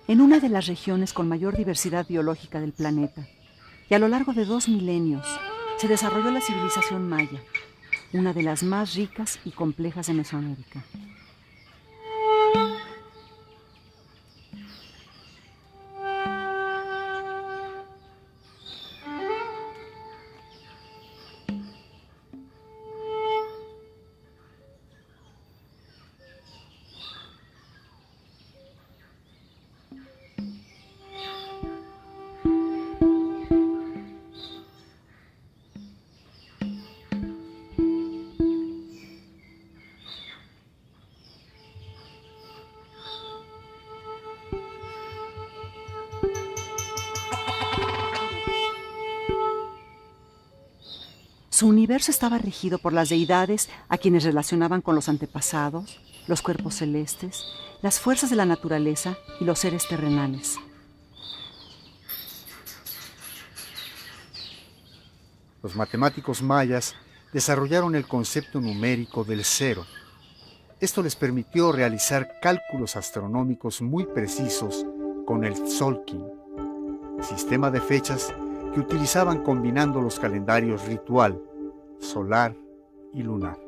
en una de las regiones con mayor diversidad biológica del planeta, y a lo largo de 2 milenios se desarrolló la civilización maya, una de las más ricas y complejas de Mesoamérica. Su universo estaba regido por las deidades a quienes relacionaban con los antepasados, los cuerpos celestes, las fuerzas de la naturaleza y los seres terrenales. Los matemáticos mayas desarrollaron el concepto numérico del cero. Esto les permitió realizar cálculos astronómicos muy precisos con el Tzolk'in, sistema de fechas que utilizaban combinando los calendarios ritual, solar y lunar.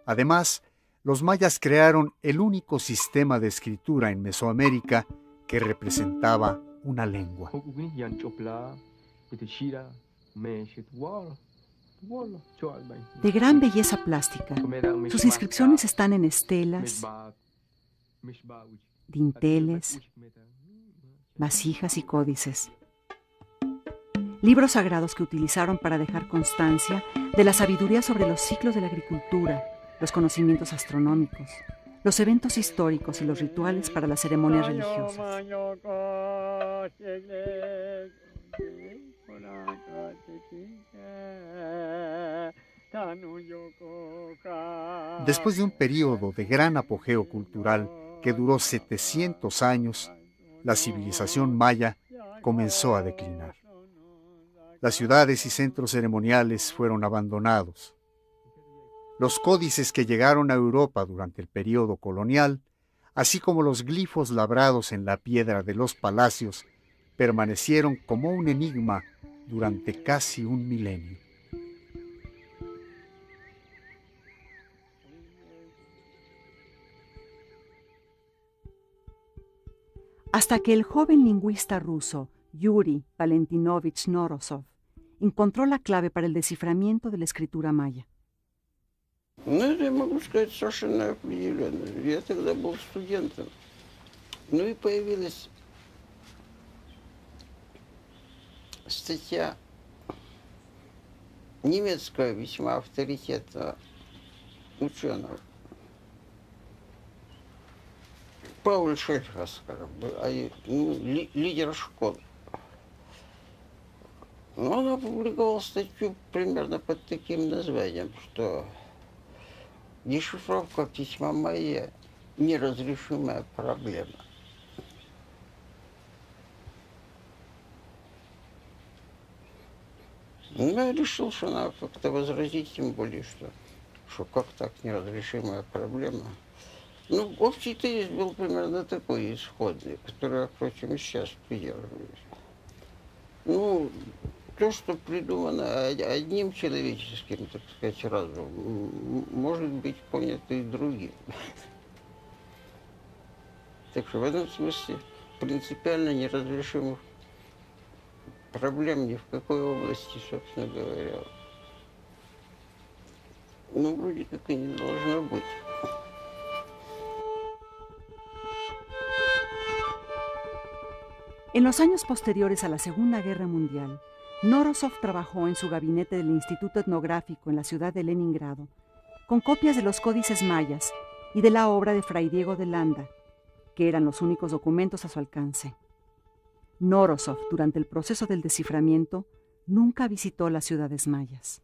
Además, los mayas crearon el único sistema de escritura en Mesoamérica que representaba una lengua. De gran belleza plástica, sus inscripciones están en estelas, dinteles, vasijas y códices. Libros sagrados que utilizaron para dejar constancia de la sabiduría sobre los ciclos de la agricultura, los conocimientos astronómicos, los eventos históricos y los rituales para las ceremonias religiosas. Después de un periodo de gran apogeo cultural que duró 700 años, la civilización maya comenzó a declinar. Las ciudades y centros ceremoniales fueron abandonados. Los códices que llegaron a Europa durante el periodo colonial, así como los glifos labrados en la piedra de los palacios, permanecieron como un enigma durante casi un milenio. Hasta que el joven lingüista ruso Yuri Valentinovich Norosov encontró la clave para el desciframiento de la escritura maya. Я могу сказать совершенно определенно. Я тогда был студентом. И появилась статья немецкого весьма авторитетного ученого Пауля Шельхаскара, лидер школы. Он опубликовал статью примерно под таким названием, что дешифровка письма майя – неразрешимая проблема. Я решил, что надо как-то возразить, тем более, что как так неразрешимая проблема. Общий тезис был примерно такой исходный, который я, впрочем, и сейчас придерживаюсь. То, что придумано одним человеческим, так сказать, разумом, может быть понято и другим. Так что в этом смысле принципиально неразрешимых проблем ни в какой области, собственно говоря, вроде как и не должно быть. En los años posteriores a la Segunda Guerra Mundial, Norosov trabajó en su gabinete del Instituto Etnográfico en la ciudad de Leningrado, con copias de los códices mayas y de la obra de Fray Diego de Landa, que eran los únicos documentos a su alcance. Norosov, durante el proceso del desciframiento, nunca visitó las ciudades mayas.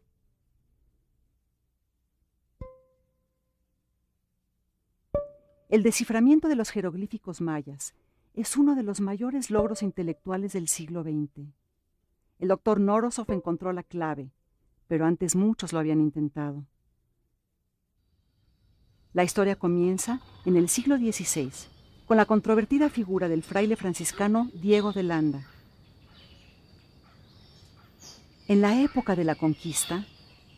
El desciframiento de los jeroglíficos mayas es uno de los mayores logros intelectuales del siglo XX. El doctor Norosov encontró la clave, pero antes muchos lo habían intentado. La historia comienza en el siglo XVI, con la controvertida figura del fraile franciscano Diego de Landa. En la época de la conquista,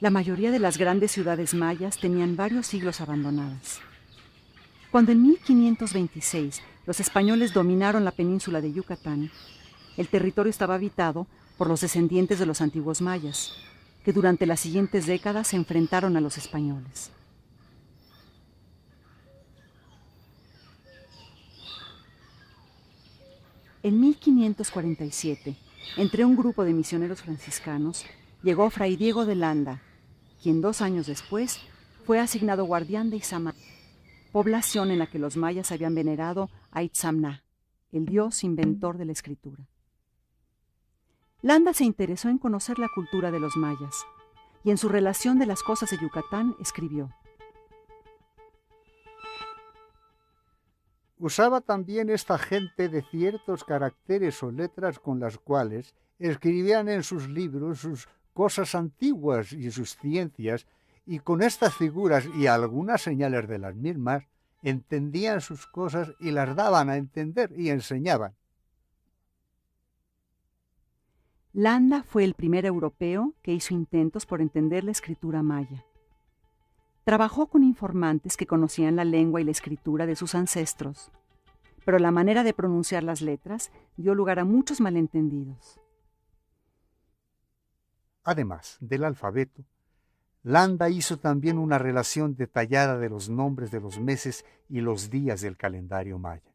la mayoría de las grandes ciudades mayas tenían varios siglos abandonadas. Cuando en 1526 los españoles dominaron la península de Yucatán, el territorio estaba habitado por los descendientes de los antiguos mayas, que durante las siguientes décadas se enfrentaron a los españoles. En 1547, entre un grupo de misioneros franciscanos, llegó Fray Diego de Landa, quien 2 años después fue asignado guardián de Izamal, población en la que los mayas habían venerado a Itzamná, el dios inventor de la escritura. Landa se interesó en conocer la cultura de los mayas y en su relación de las cosas de Yucatán escribió: Usaba también esta gente de ciertos caracteres o letras con las cuales escribían en sus libros sus cosas antiguas y sus ciencias, y con estas figuras y algunas señales de las mismas entendían sus cosas y las daban a entender y enseñaban. Landa fue el primer europeo que hizo intentos por entender la escritura maya. Trabajó con informantes que conocían la lengua y la escritura de sus ancestros, pero la manera de pronunciar las letras dio lugar a muchos malentendidos. Además del alfabeto, Landa hizo también una relación detallada de los nombres de los meses y los días del calendario maya.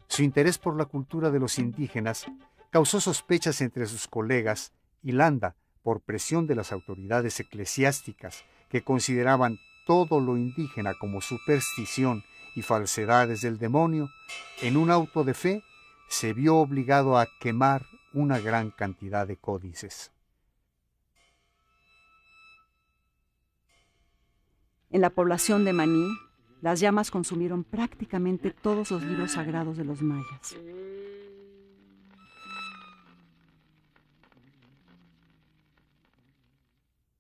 Su interés por la cultura de los indígenas causó sospechas entre sus colegas y Landa, por presión de las autoridades eclesiásticas que consideraban todo lo indígena como superstición y falsedades del demonio, en un auto de fe se vio obligado a quemar una gran cantidad de códices. En la población de Maní, las llamas consumieron prácticamente todos los libros sagrados de los mayas.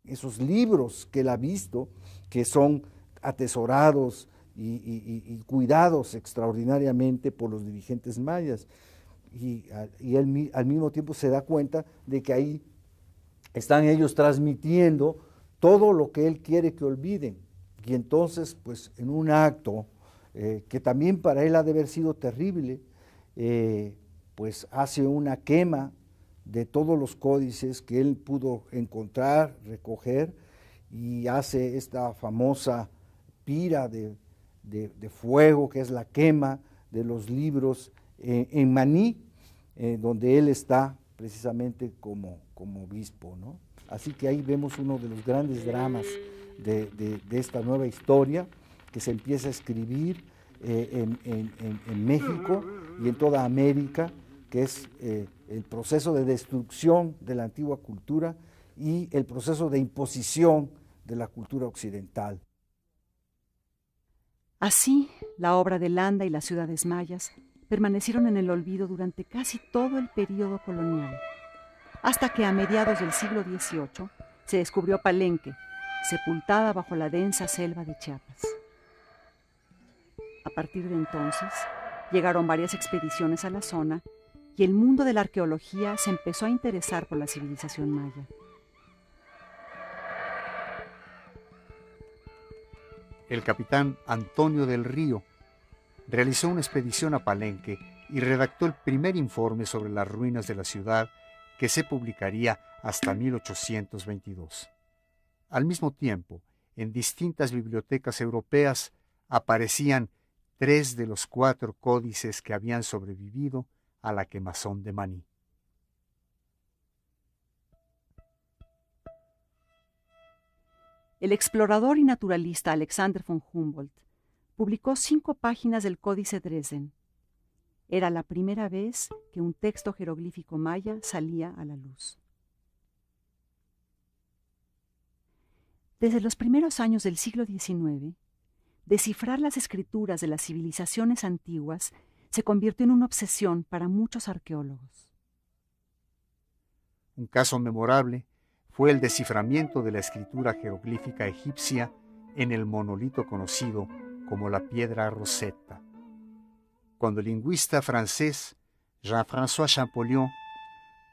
Esos libros que él ha visto, que son atesorados y cuidados extraordinariamente por los dirigentes mayas. Y él al mismo tiempo se da cuenta de que ahí están ellos transmitiendo todo lo que él quiere que olviden. Y entonces, pues en un acto que también para él ha de haber sido terrible, pues hace una quema de todos los códices que él pudo encontrar, recoger, y hace esta famosa pira de fuego, que es la quema de los libros en Maní, donde él está precisamente como obispo, ¿no? Así que ahí vemos uno de los grandes dramas de esta nueva historia que se empieza a escribir en México y en toda América, que es el proceso de destrucción de la antigua cultura y el proceso de imposición de la cultura occidental. Así, la obra de Landa y las ciudades mayas permanecieron en el olvido durante casi todo el período colonial, hasta que a mediados del siglo XVIII se descubrió Palenque, sepultada bajo la densa selva de Chiapas. A partir de entonces, llegaron varias expediciones a la zona y el mundo de la arqueología se empezó a interesar por la civilización maya. El capitán Antonio del Río realizó una expedición a Palenque y redactó el primer informe sobre las ruinas de la ciudad, que se publicaría hasta 1822. Al mismo tiempo, en distintas bibliotecas europeas aparecían 3 de los 4 códices que habían sobrevivido a la quemazón de Maní. El explorador y naturalista Alexander von Humboldt publicó 5 páginas del Códice Dresden. Era la primera vez que un texto jeroglífico maya salía a la luz. Desde los primeros años del siglo XIX, descifrar las escrituras de las civilizaciones antiguas se convirtió en una obsesión para muchos arqueólogos. Un caso memorable fue el desciframiento de la escritura jeroglífica egipcia en el monolito conocido como la piedra Rosetta. Cuando el lingüista francés Jean-François Champollion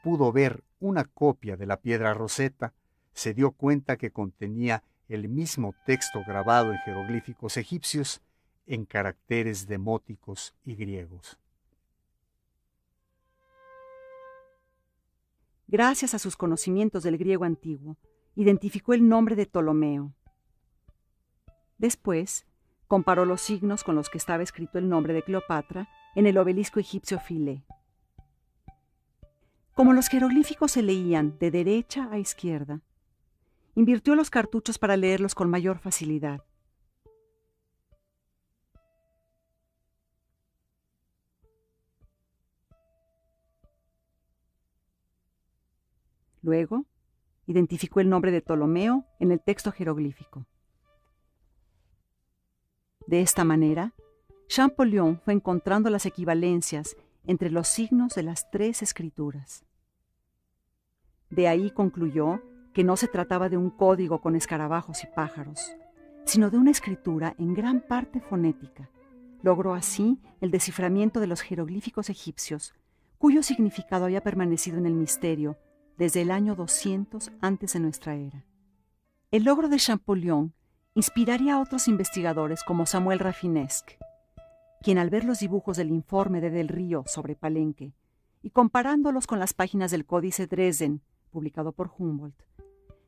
pudo ver una copia de la piedra Rosetta, se dio cuenta que contenía el mismo texto grabado en jeroglíficos egipcios en caracteres demóticos y griegos. Gracias a sus conocimientos del griego antiguo, identificó el nombre de Ptolomeo. Después, comparó los signos con los que estaba escrito el nombre de Cleopatra en el obelisco egipcio Philae. Como los jeroglíficos se leían de derecha a izquierda, invirtió los cartuchos para leerlos con mayor facilidad. Luego, identificó el nombre de Ptolomeo en el texto jeroglífico. De esta manera, Champollion fue encontrando las equivalencias entre los signos de las tres escrituras. De ahí concluyó que no se trataba de un código con escarabajos y pájaros, sino de una escritura en gran parte fonética. Logró así el desciframiento de los jeroglíficos egipcios, cuyo significado había permanecido en el misterio desde el año 200 antes de nuestra era. El logro de Champollion inspiraría a otros investigadores como Samuel Rafinesque, quien al ver los dibujos del informe de Del Río sobre Palenque y comparándolos con las páginas del Códice Dresden, publicado por Humboldt,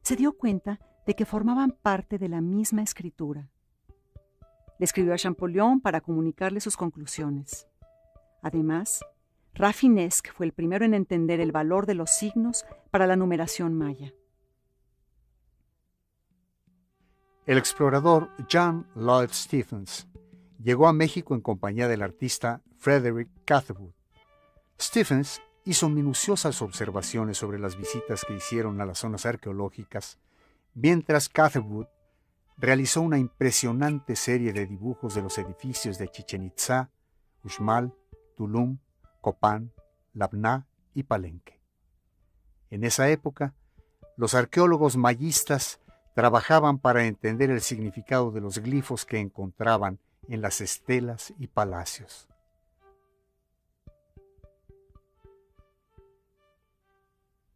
se dio cuenta de que formaban parte de la misma escritura. Le escribió a Champollion para comunicarle sus conclusiones. Además, Rafinesque fue el primero en entender el valor de los signos para la numeración maya. El explorador John Lloyd Stephens llegó a México en compañía del artista Frederick Catherwood. Stephens hizo minuciosas observaciones sobre las visitas que hicieron a las zonas arqueológicas, mientras Catherwood realizó una impresionante serie de dibujos de los edificios de Chichén Itzá, Uxmal, Tulum, Copán, Labná y Palenque. En esa época, los arqueólogos mayistas trabajaban para entender el significado de los glifos que encontraban en las estelas y palacios.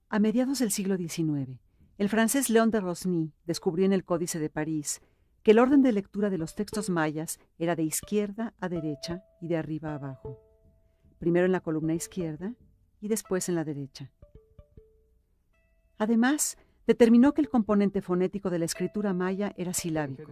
A mediados del siglo XIX, el francés Léon de Rosny descubrió en el Códice de París que el orden de lectura de los textos mayas era de izquierda a derecha y de arriba a abajo. Primero en la columna izquierda y después en la derecha. Además, determinó que el componente fonético de la escritura maya era silábico.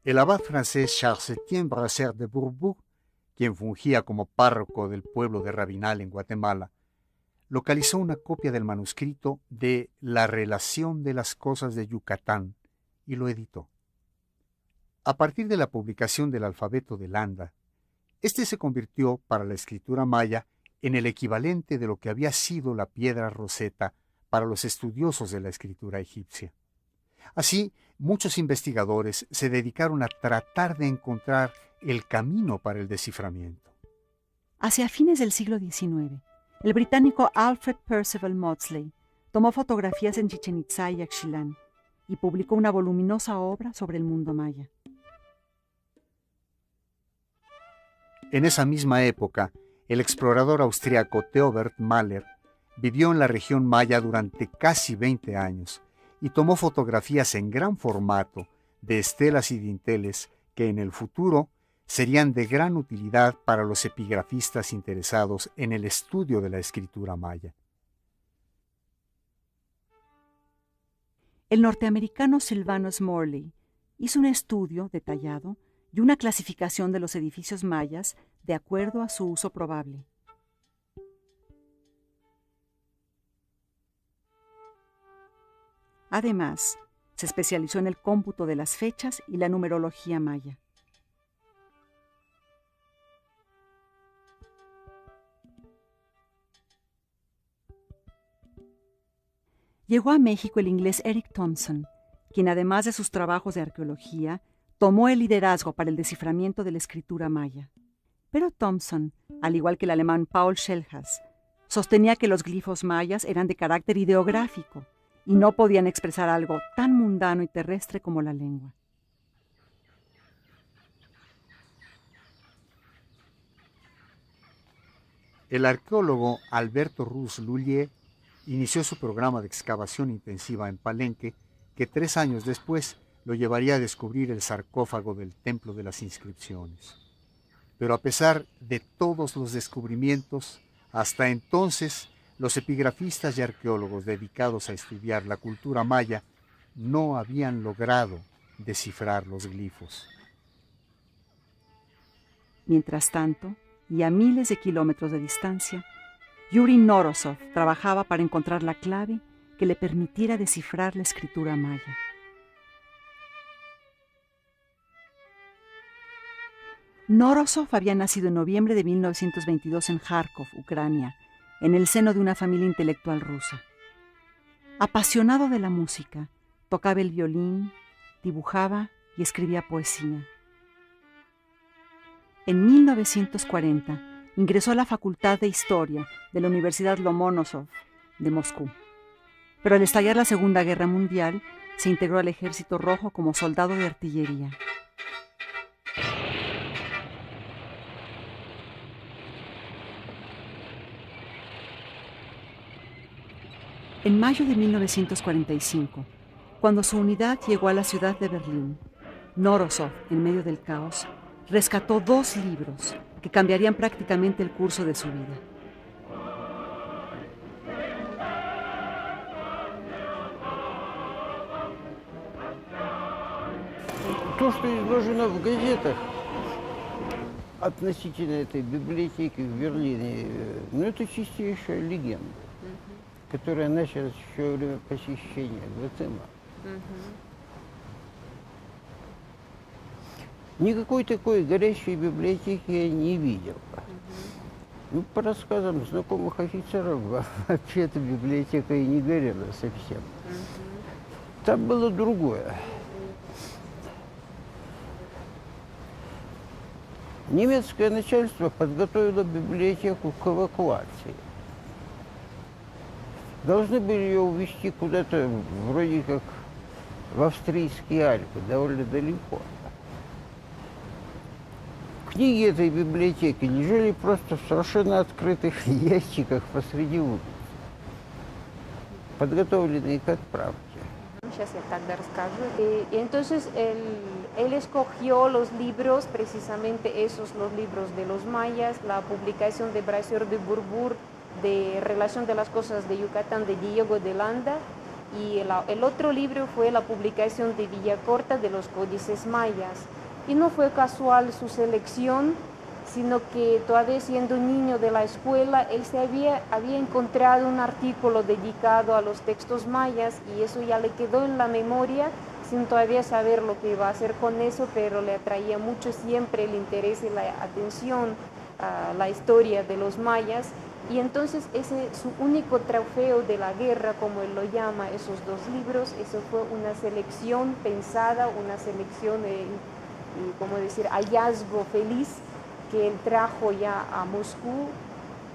El abad francés Charles-Étienne Brasseur de Bourbourg, quien fungía como párroco del pueblo de Rabinal en Guatemala, localizó una copia del manuscrito de La relación de las cosas de Yucatán y lo editó. A partir de la publicación del alfabeto de Landa, este se convirtió para la escritura maya en el equivalente de lo que había sido la piedra Rosetta para los estudiosos de la escritura egipcia. Así, muchos investigadores se dedicaron a tratar de encontrar el camino para el desciframiento. Hacia fines del siglo XIX, el británico Alfred Percival Maudslay tomó fotografías en Chichén Itzá y Yaxchilán y publicó una voluminosa obra sobre el mundo maya. En esa misma época, el explorador austriaco Theobert Mahler vivió en la región maya durante casi 20 años y tomó fotografías en gran formato de estelas y dinteles que en el futuro serían de gran utilidad para los epigrafistas interesados en el estudio de la escritura maya. El norteamericano Sylvanus Morley hizo un estudio detallado y una clasificación de los edificios mayas de acuerdo a su uso probable. Además, se especializó en el cómputo de las fechas y la numerología maya. Llegó a México el inglés Eric Thompson, quien además de sus trabajos de arqueología, tomó el liderazgo para el desciframiento de la escritura maya. Pero Thompson, al igual que el alemán Paul Schellhas, sostenía que los glifos mayas eran de carácter ideográfico y no podían expresar algo tan mundano y terrestre como la lengua. El arqueólogo Alberto Ruz Lullier inició su programa de excavación intensiva en Palenque, que 3 años después lo llevaría a descubrir el sarcófago del Templo de las Inscripciones. Pero a pesar de todos los descubrimientos, hasta entonces los epigrafistas y arqueólogos dedicados a estudiar la cultura maya no habían logrado descifrar los glifos. Mientras tanto, y a miles de kilómetros de distancia, Yuri Norosov trabajaba para encontrar la clave que le permitiera descifrar la escritura maya. Norosov había nacido en noviembre de 1922 en Kharkov, Ucrania, en el seno de una familia intelectual rusa. Apasionado de la música, tocaba el violín, dibujaba y escribía poesía. En 1940 ingresó a la Facultad de Historia de la Universidad Lomonosov de Moscú. Pero al estallar la Segunda Guerra Mundial, se integró al Ejército Rojo como soldado de artillería. En mayo de 1945, cuando su unidad llegó a la ciudad de Berlín, Norosov, en medio del caos, rescató 2 libros que cambiarían prácticamente el curso de su vida. То, что изложено в газетах относительно этой библиотеки в Берлине, ну, это чистейшая легенда, которая началась еще во время посещения Гатема. Никакой такой горящей библиотеки я не видел. Ну, по рассказам знакомых офицеров, вообще эта библиотека и не горела совсем. Там было другое. Немецкое начальство подготовило библиотеку к эвакуации. Должны были ее увезти куда-то, вроде как в австрийские Альпы, довольно далеко. Книги этой библиотеки лежали просто в совершенно открытых ящиках посреди улицы, подготовленные к отправке. Сейчас я тогда расскажу. Y entonces él escogió los libros, precisamente esos, los libros de los mayas, la publicación de Brasseur de Bourbourg, de Relación de las Cosas de Yucatán, de Diego de Landa, y el otro libro fue la publicación de Villacorta de los Códices Mayas. Y no fue casual su selección, sino que todavía siendo niño de la escuela, él se había encontrado un artículo dedicado a los textos mayas y eso ya le quedó en la memoria, sin todavía saber lo que iba a hacer con eso, pero le atraía mucho siempre el interés y la atención a la historia de los mayas. Y entonces ese su único trofeo de la guerra, como él lo llama, esos 2 libros, eso fue una selección pensada, una selección, como decir, hallazgo feliz que él trajo ya a Moscú,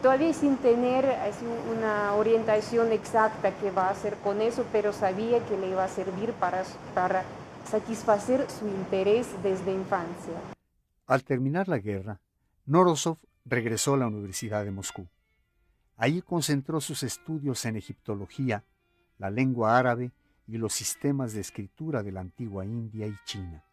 todavía sin tener así una orientación exacta qué va a hacer con eso, pero sabía que le iba a servir para satisfacer su interés desde infancia. Al terminar la guerra, Norosov regresó a la Universidad de Moscú. Allí concentró sus estudios en egiptología, la lengua árabe y los sistemas de escritura de la antigua India y China.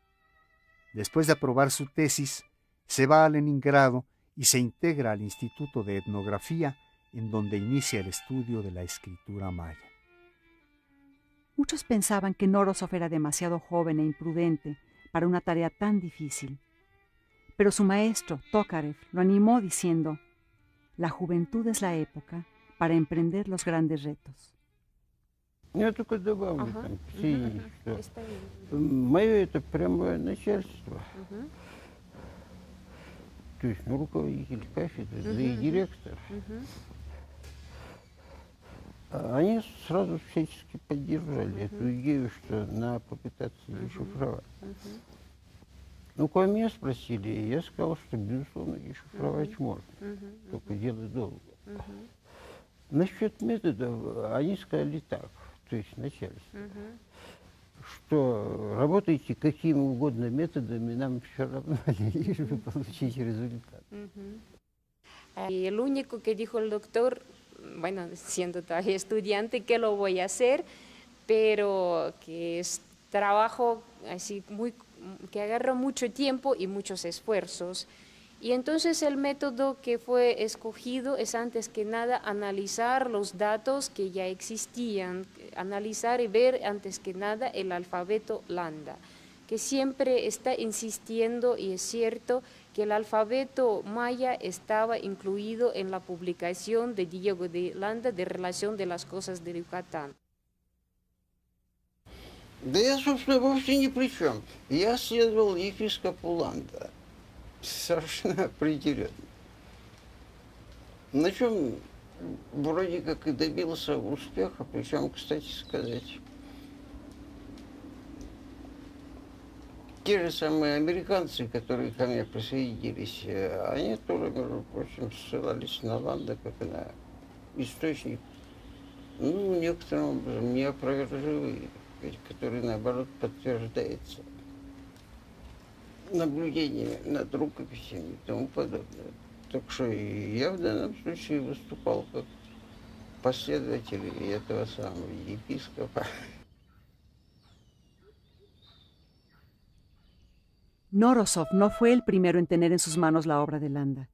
Después de aprobar su tesis, se va a Leningrado y se integra al Instituto de Etnografía, en donde inicia el estudio de la escritura maya. Muchos pensaban que Norosov era demasiado joven e imprudente para una tarea tan difícil. Pero su maestro, Tokarev, lo animó diciendo: «La juventud es la época para emprender los grandes retos». Я только добавлю, там, что мое это прямое начальство, то есть руководитель кафедры, да и директор. Они сразу всячески поддержали эту идею, что надо попытаться дешифровать. Ну, когда меня спросили, я сказал, что, безусловно, дешифровать можно, только дело долго. Насчет методов они сказали так, то есть начальство, что работайте какими угодно методами, нам все равно, лишь бы получить результат. Y el único que dijo el doctor, bueno, siendo todavía estudiante, que lo voy a hacer, pero que es trabajo así muy, que agarra mucho tiempo y muchos esfuerzos. Y entonces el método que fue escogido es antes que nada analizar los datos que ya existían, analizar y ver antes que nada el alfabeto landa, que siempre está insistiendo, y es cierto, que el alfabeto maya estaba incluido en la publicación de Diego de Landa de Relación de las Cosas de Yucatán. Да я, собственно, вовсе ни при чем. Я следовал епископу Ланда. Совершенно определенно. На чем вроде как и добился успеха, причем, кстати сказать, те же самые американцы, которые ко мне присоединились, они тоже, между прочим, ссылались на Ланда как на источник, ну, некоторым образом неопровержимый, который, наоборот, подтверждается наблюдениями над рукописями и тому подобное. Так что я в данном случае выступал как последователь этого самого епископа. Nourosov no fue el primero en tener en sus manos la obra de Landa.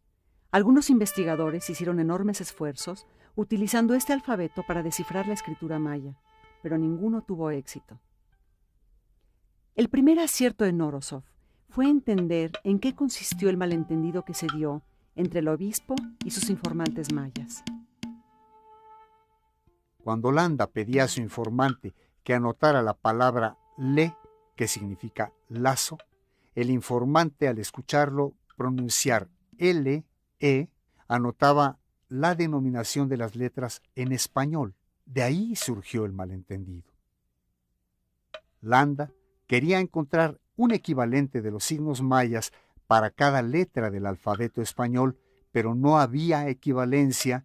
Algunos investigadores hicieron enormes esfuerzos utilizando este alfabeto para descifrar la escritura maya, pero ninguno tuvo éxito. El primer acierto de Nourosov fue entender en qué consistió el malentendido que se dio entre el obispo y sus informantes mayas. Cuando Landa pedía a su informante que anotara la palabra le, que significa lazo, el informante, al escucharlo pronunciar L, E, anotaba la denominación de las letras en español. De ahí surgió el malentendido. Landa quería encontrar un equivalente de los signos mayas para cada letra del alfabeto español, pero no había equivalencia,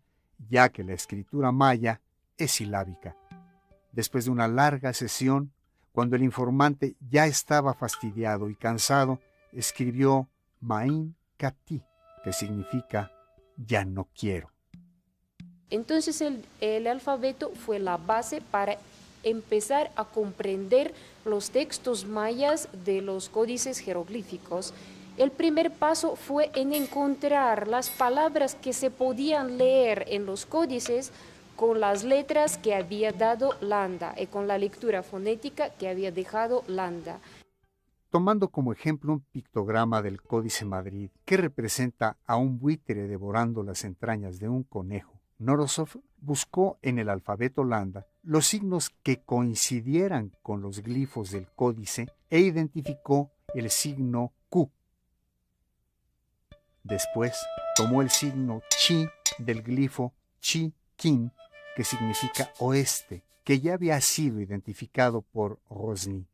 ya que la escritura maya es silábica. Después de una larga sesión, cuando el informante ya estaba fastidiado y cansado, escribió Main Kati, que significa ya no quiero. Entonces el alfabeto fue la base para empezar a comprender los textos mayas de los códices jeroglíficos. El primer paso fue en encontrar las palabras que se podían leer en los códices con las letras que había dado Landa y con la lectura fonética que había dejado Landa. Tomando como ejemplo un pictograma del Códice Madrid que representa a un buitre devorando las entrañas de un conejo, Nourosov buscó en el alfabeto Landa los signos que coincidieran con los glifos del códice e identificó el signo Q. Después tomó el signo Chi del glifo Chi-Kin, que significa oeste, que ya había sido identificado por Rosny.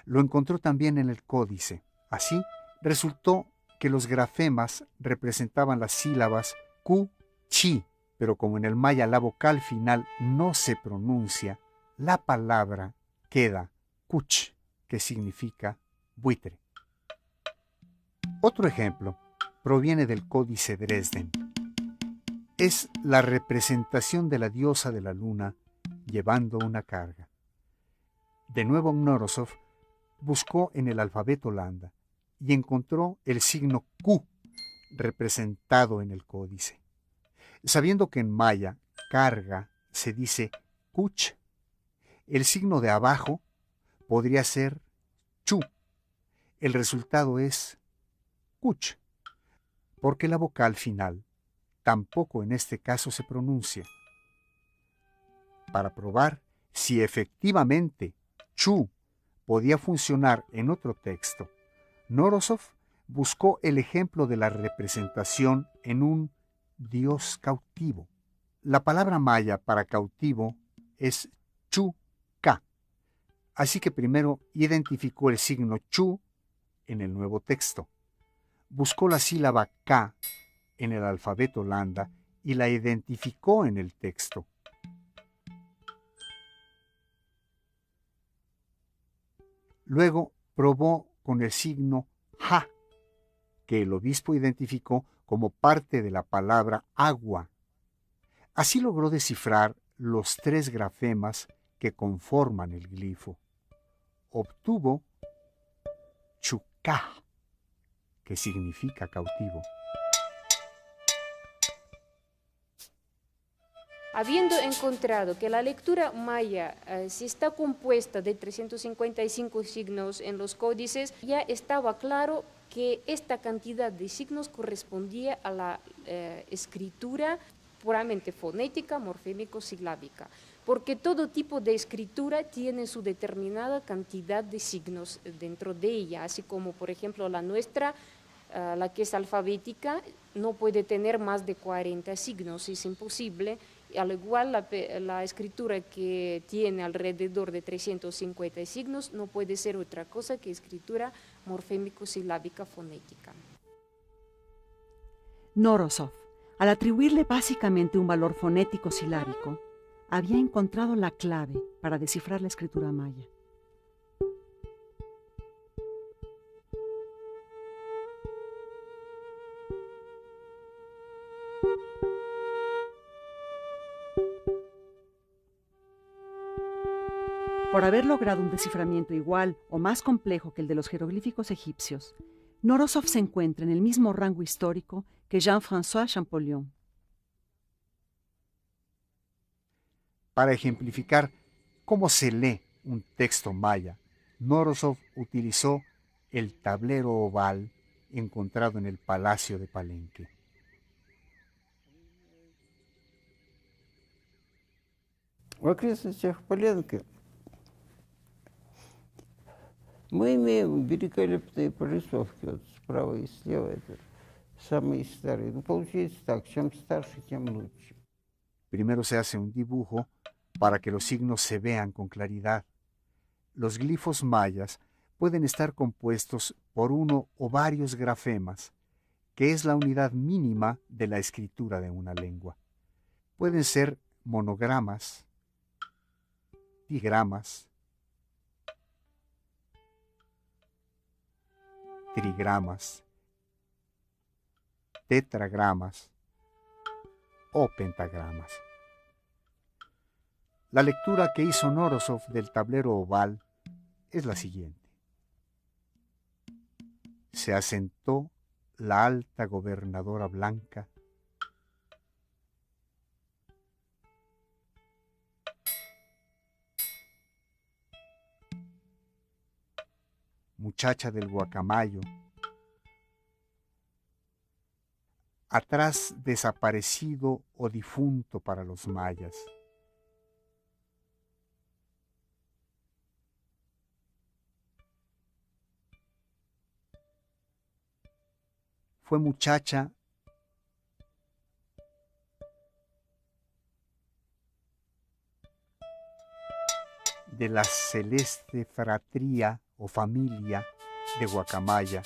Lo encontró también en el códice. Así, resultó que los grafemas representaban las sílabas Q-Chi, pero como en el maya la vocal final no se pronuncia, la palabra queda Kuch, que significa buitre. Otro ejemplo proviene del Códice Dresden. Es la representación de la diosa de la luna llevando una carga. De nuevo Nourosov buscó en el alfabeto Landa y encontró el signo Q representado en el códice. Sabiendo que en maya carga se dice kuch, el signo de abajo podría ser chu. El resultado es kuch, porque la vocal final tampoco en este caso se pronuncia. Para probar si efectivamente chu podía funcionar en otro texto, Nourosov buscó el ejemplo de la representación en un dios cautivo. La palabra maya para cautivo es chu-ka. Así que primero identificó el signo chu en el nuevo texto. Buscó la sílaba ka en el alfabeto landa y la identificó en el texto. Luego probó con el signo ja, que el obispo identificó como parte de la palabra agua. Así logró descifrar los 3 grafemas que conforman el glifo. Obtuvo chuká, que significa cautivo. Habiendo encontrado que la lectura maya si está compuesta de 355 signos en los códices, ya estaba claro que esta cantidad de signos correspondía a la escritura puramente fonética, morfémico-silábica, porque todo tipo de escritura tiene su determinada cantidad de signos dentro de ella, así como por ejemplo la nuestra, la que es alfabética, no puede tener más de 40 signos, es imposible. Al igual la escritura que tiene alrededor de 350 signos no puede ser otra cosa que escritura morfémico-silábica fonética. Nourosov, al atribuirle básicamente un valor fonético silábico, había encontrado la clave para descifrar la escritura maya. Por haber logrado un desciframiento igual o más complejo que el de los jeroglíficos egipcios, Nourosov se encuentra en el mismo rango histórico que Jean-François Champollion. Para ejemplificar cómo se lee un texto maya, Nourosov utilizó el tablero oval encontrado en el Palacio de Palenque. В окрестностях Поленки мы имеем великолепные прорисовки, вот справа и слева, это самые старые. Ну, получается так, чем старше, тем лучше. Primero se hace un dibujo para que los signos se vean con claridad. Los glifos mayas pueden estar compuestos por uno o varios grafemas, que es la unidad mínima de la escritura de una lengua. Pueden ser monogramas, digramas, trigramas, tetragramas o pentagramas. La lectura que hizo Nourosov del tablero oval es la siguiente. Se asentó la alta gobernadora blanca muchacha del guacamayo, atrás desaparecido o difunto para los mayas. Fue muchacha de la celeste fratría o familia de Guacamaya,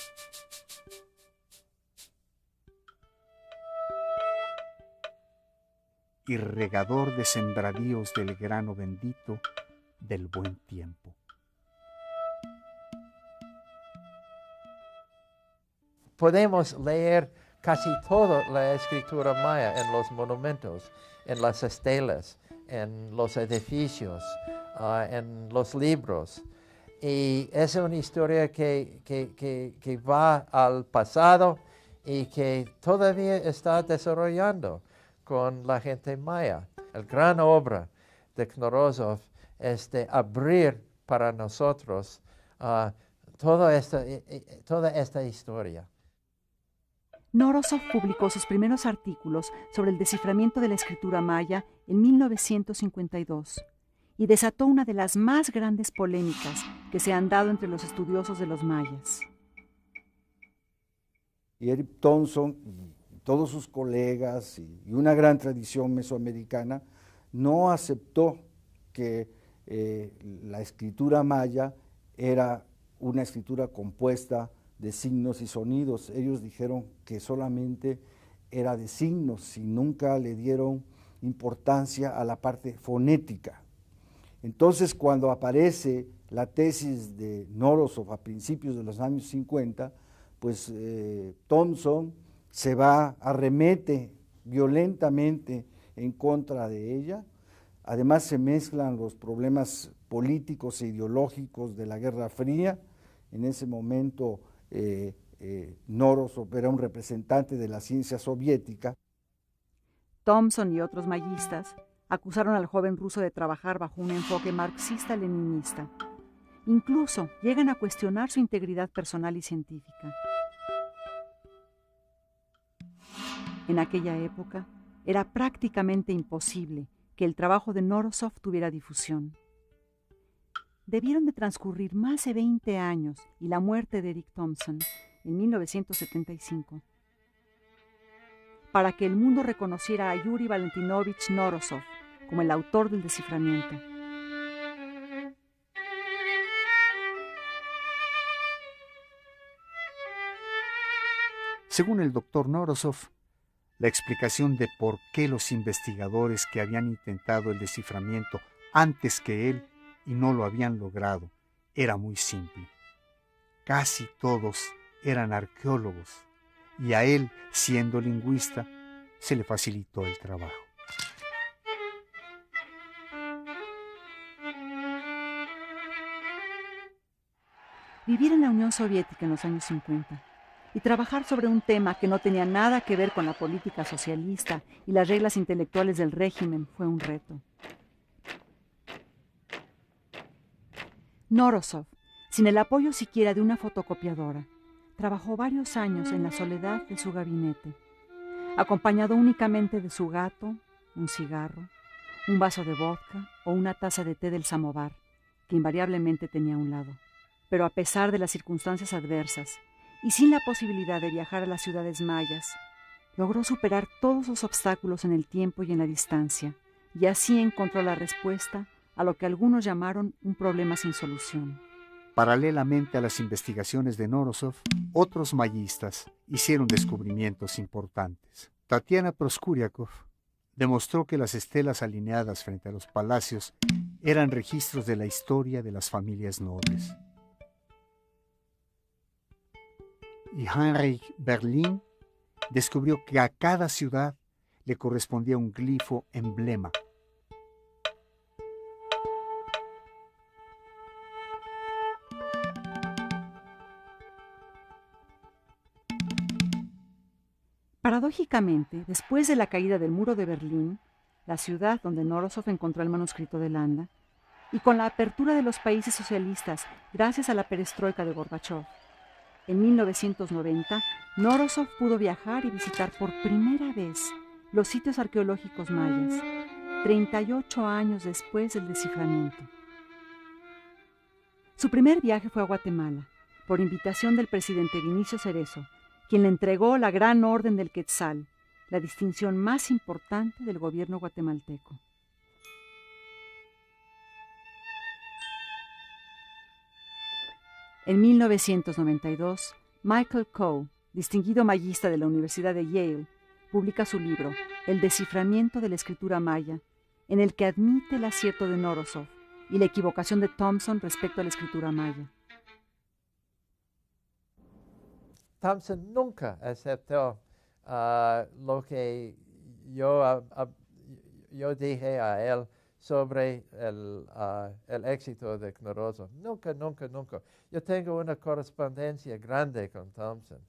y regador de sembradíos del grano bendito del buen tiempo. Podemos leer casi toda la escritura maya en los monumentos, en las estelas, en los edificios, en los libros. Y es una historia que va al pasado y que todavía está desarrollando con la gente maya. La gran obra de Knorozov es de abrir para nosotros toda esta historia. Nourosov publicó sus primeros artículos sobre el desciframiento de la escritura maya en 1952 y desató una de las más grandes polémicas que se han dado entre los estudiosos de los mayas. Y Eric Thompson y todos sus colegas y una gran tradición mesoamericana no aceptó que la escritura maya era una escritura compuesta de signos y sonidos. Ellos dijeron que solamente era de signos y nunca le dieron importancia a la parte fonética. Entonces, cuando aparece la tesis de Nourosov a principios de los años 50, pues Thompson se va, arremete violentamente en contra de ella. Además se mezclan los problemas políticos e ideológicos de la Guerra Fría. En ese momento Nourosov era un representante de la ciencia soviética. Thompson y otros mayistas acusaron al joven ruso de trabajar bajo un enfoque marxista-leninista. Incluso llegan a cuestionar su integridad personal y científica. En aquella época era prácticamente imposible que el trabajo de Nourosov tuviera difusión. Debieron de transcurrir más de 20 años y la muerte de Eric Thompson en 1975 para que el mundo reconociera a Yuri Valentinovich Nourosov como el autor del desciframiento. Según el doctor Nourosov, la explicación de por qué los investigadores que habían intentado el desciframiento antes que él y no lo habían logrado era muy simple. Casi todos eran arqueólogos y a él, siendo lingüista, se le facilitó el trabajo. Vivir en la Unión Soviética en los años 50 y trabajar sobre un tema que no tenía nada que ver con la política socialista y las reglas intelectuales del régimen fue un reto. Nourosov, sin el apoyo siquiera de una fotocopiadora, trabajó varios años en la soledad de su gabinete, acompañado únicamente de su gato, un cigarro, un vaso de vodka o una taza de té del samovar, que invariablemente tenía a un lado. Pero a pesar de las circunstancias adversas y sin la posibilidad de viajar a las ciudades mayas, logró superar todos los obstáculos en el tiempo y en la distancia, y así encontró la respuesta a lo que algunos llamaron un problema sin solución. Paralelamente a las investigaciones de Nourosov, otros mayistas hicieron descubrimientos importantes. Tatiana Proskuriakov demostró que las estelas alineadas frente a los palacios eran registros de la historia de las familias nobles. Y Heinrich Berlin descubrió que a cada ciudad le correspondía un glifo emblema. Paradójicamente, después de la caída del muro de Berlín, la ciudad donde Nourosov encontró el manuscrito de Landa, y con la apertura de los países socialistas gracias a la perestroika de Gorbachov, en 1990, Nourosov pudo viajar y visitar por primera vez los sitios arqueológicos mayas, 38 años después del desciframiento. Su primer viaje fue a Guatemala, por invitación del presidente Vinicio Cerezo, quien le entregó la Gran Orden del Quetzal, la distinción más importante del gobierno guatemalteco. En 1992, Michael Coe, distinguido mayista de la Universidad de Yale, publica su libro El desciframiento de la escritura maya, en el que admite el acierto de Nourosov y la equivocación de Thompson respecto a la escritura maya. Thompson nunca aceptó lo que yo dije a él sobre el éxito de Nourosov. Nunca. Yo tengo una correspondencia grande con Thompson,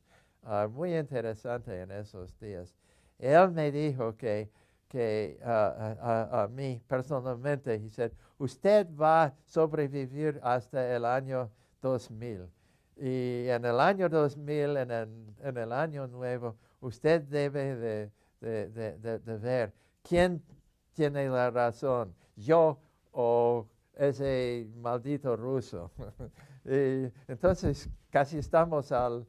muy interesante en esos días. Él me dijo que a mí personalmente, dice, usted va a sobrevivir hasta el año 2000. Y en el año 2000, en el año nuevo, usted debe de ver quién tiene la razón, yo o ese maldito ruso. Y entonces casi estamos al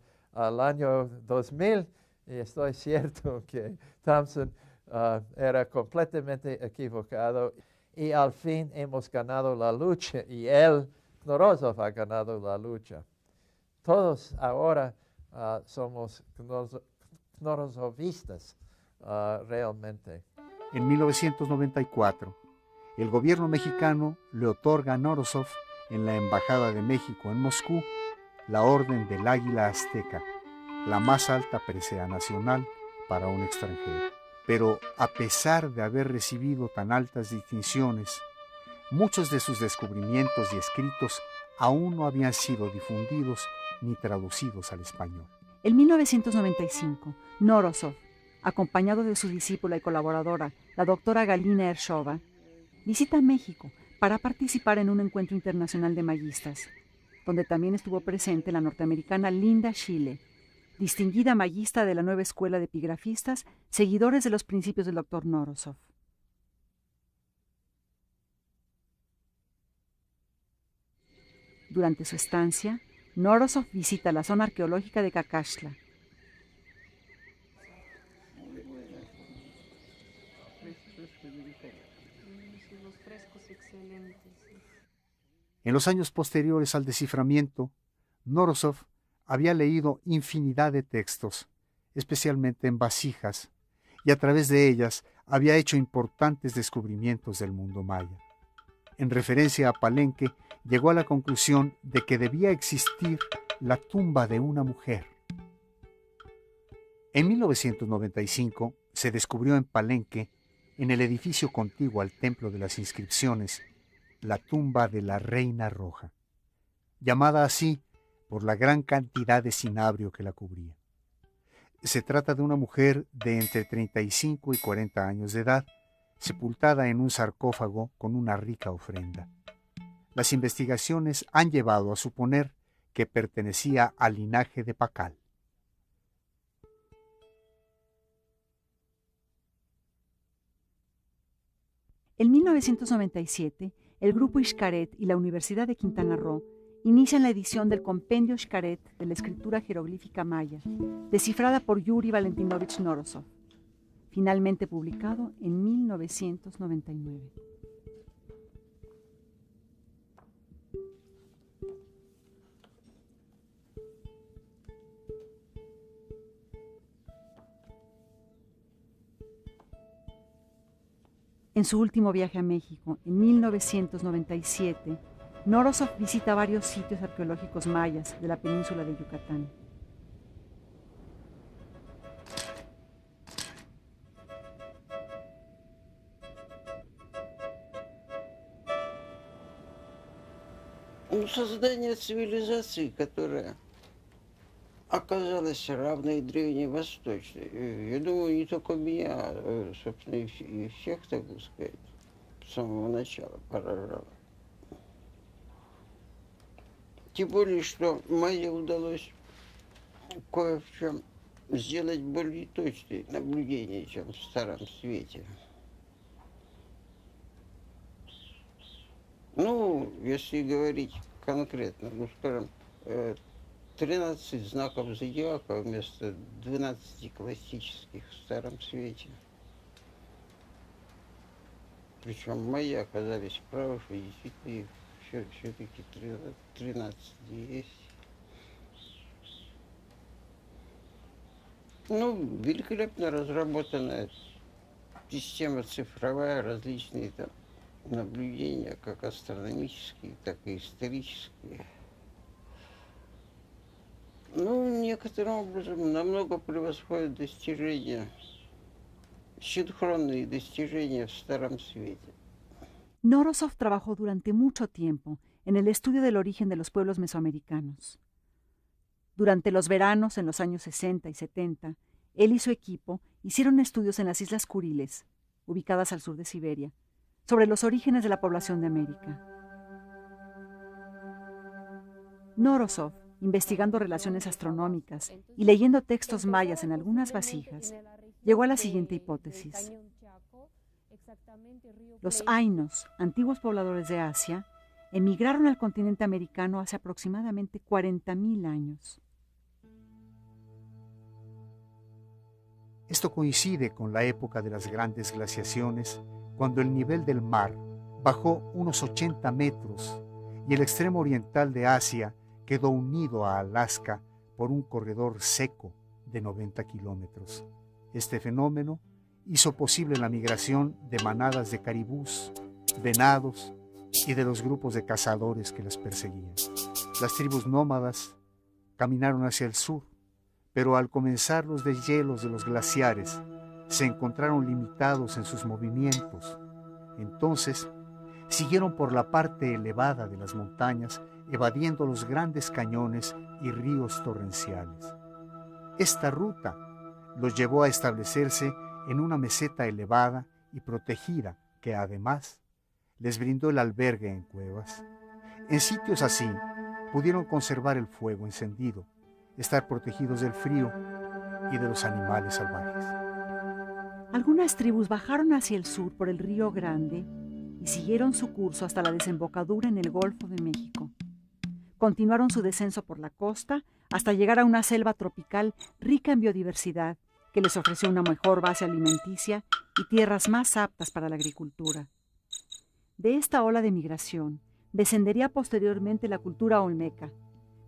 año 2000 y estoy cierto que Thompson era completamente equivocado. y al fin hemos ganado la lucha y él, Knorozov, ha ganado la lucha. Todos ahora somos knorozovistas realmente. En 1994, el gobierno mexicano le otorga a Knorozov en la Embajada de México en Moscú la Orden del Águila Azteca, la más alta presea nacional para un extranjero. Pero a pesar de haber recibido tan altas distinciones, muchos de sus descubrimientos y escritos aún no habían sido difundidos ni traducidos al español. En 1995, Knorozov, acompañado de su discípula y colaboradora, la doctora Galina Ershova, visita México para participar en un encuentro internacional de mayistas, donde también estuvo presente la norteamericana Linda Schiele, distinguida mayista de la nueva escuela de epigrafistas, seguidores de los principios del doctor Knorozov. Durante su estancia, Knorozov visita la zona arqueológica de Cacaxtla. En los años posteriores al desciframiento, Knorozov había leído infinidad de textos, especialmente en vasijas, y a través de ellas había hecho importantes descubrimientos del mundo maya. En referencia a Palenque, llegó a la conclusión de que debía existir la tumba de una mujer. En 1995 se descubrió en Palenque, en el edificio contiguo al Templo de las Inscripciones, la tumba de la Reina Roja, llamada así por la gran cantidad de cinabrio que la cubría. Se trata de una mujer de entre 35 y 40 años de edad, sepultada en un sarcófago con una rica ofrenda. Las investigaciones han llevado a suponer que pertenecía al linaje de Pacal. En 1997, el Grupo Xcaret y la Universidad de Quintana Roo inician la edición del Compendio Xcaret de la escritura jeroglífica maya, descifrada por Yuri Valentinovich Knorozov, finalmente publicado en 1999. En su último viaje a México, en 1997, Knorozov visita varios sitios arqueológicos mayas de la península de Yucatán. Создание цивилизации, которая оказалась равной древневосточной. Я думаю, не только меня, собственно, и всех, так сказать, с самого начала поражало. Тем более, что майе удалось кое в чем сделать более точные наблюдения, чем в Старом Свете. Ну, если говорить конкретно, ну, скажем, 13 знаков зодиака вместо 12 классических в Старом Свете. Причем мои оказались правы, что действительно их все-таки 13 есть. Ну, великолепно разработанная система цифровая, различные там наблюдения, как астрономические, так и исторические. Ну, некоторым образом намного превосходят достижения, синхронные достижения в Старом Свете. Knorozov trabajó durante mucho tiempo en el estudio del origen de los pueblos mesoamericanos. Durante los veranos en los años 60 y 70, él y su equipo hicieron estudios en las Islas Kuriles, ubicadas al sur de Siberia, sobre los orígenes de la población de América. Knorozov, investigando relaciones astronómicas y leyendo textos mayas en algunas vasijas, llegó a la siguiente hipótesis. Los ainos, antiguos pobladores de Asia, emigraron al continente americano hace aproximadamente 40.000 años. Esto coincide con la época de las grandes glaciaciones, cuando el nivel del mar bajó unos 80 metros y el extremo oriental de Asia quedó unido a Alaska por un corredor seco de 90 kilómetros. Este fenómeno hizo posible la migración de manadas de caribús, venados y de los grupos de cazadores que las perseguían. Las tribus nómadas caminaron hacia el sur, pero al comenzar los deshielos de los glaciares, se encontraron limitados en sus movimientos. Entonces, siguieron por la parte elevada de las montañas, evadiendo los grandes cañones y ríos torrenciales. Esta ruta los llevó a establecerse en una meseta elevada y protegida que además les brindó el albergue en cuevas. En sitios así pudieron conservar el fuego encendido, estar protegidos del frío y de los animales salvajes. Algunas tribus bajaron hacia el sur por el Río Grande y siguieron su curso hasta la desembocadura en el Golfo de México. Continuaron su descenso por la costa hasta llegar a una selva tropical rica en biodiversidad que les ofreció una mejor base alimenticia y tierras más aptas para la agricultura. De esta ola de migración descendería posteriormente la cultura olmeca,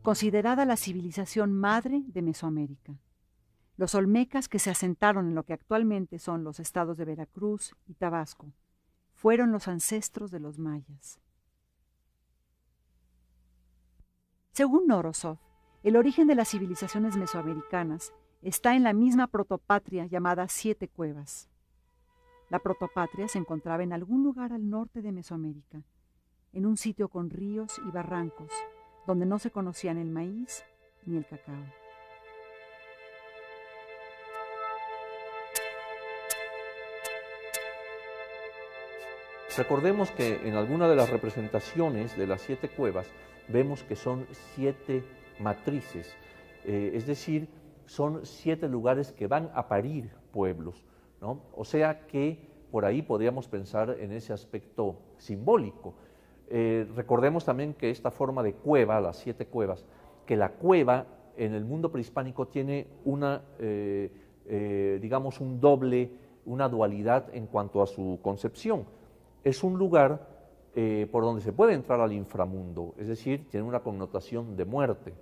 considerada la civilización madre de Mesoamérica. Los olmecas que se asentaron en lo que actualmente son los estados de Veracruz y Tabasco fueron los ancestros de los mayas. Según Norosov, el origen de las civilizaciones mesoamericanas está en la misma protopatria llamada Siete Cuevas. La protopatria se encontraba en algún lugar al norte de Mesoamérica, en un sitio con ríos y barrancos, donde no se conocían el maíz ni el cacao. Recordemos que en alguna de las representaciones de las 7 cuevas vemos que son 7 matrices, es decir, son 7 lugares que van a parir pueblos, ¿no? O sea que por ahí podríamos pensar en ese aspecto simbólico. Recordemos también que esta forma de cueva, las 7 cuevas, que la cueva en el mundo prehispánico tiene una, digamos, una dualidad en cuanto a su concepción. Es un lugar por donde se puede entrar al inframundo, es decir, tiene una connotación de muerte.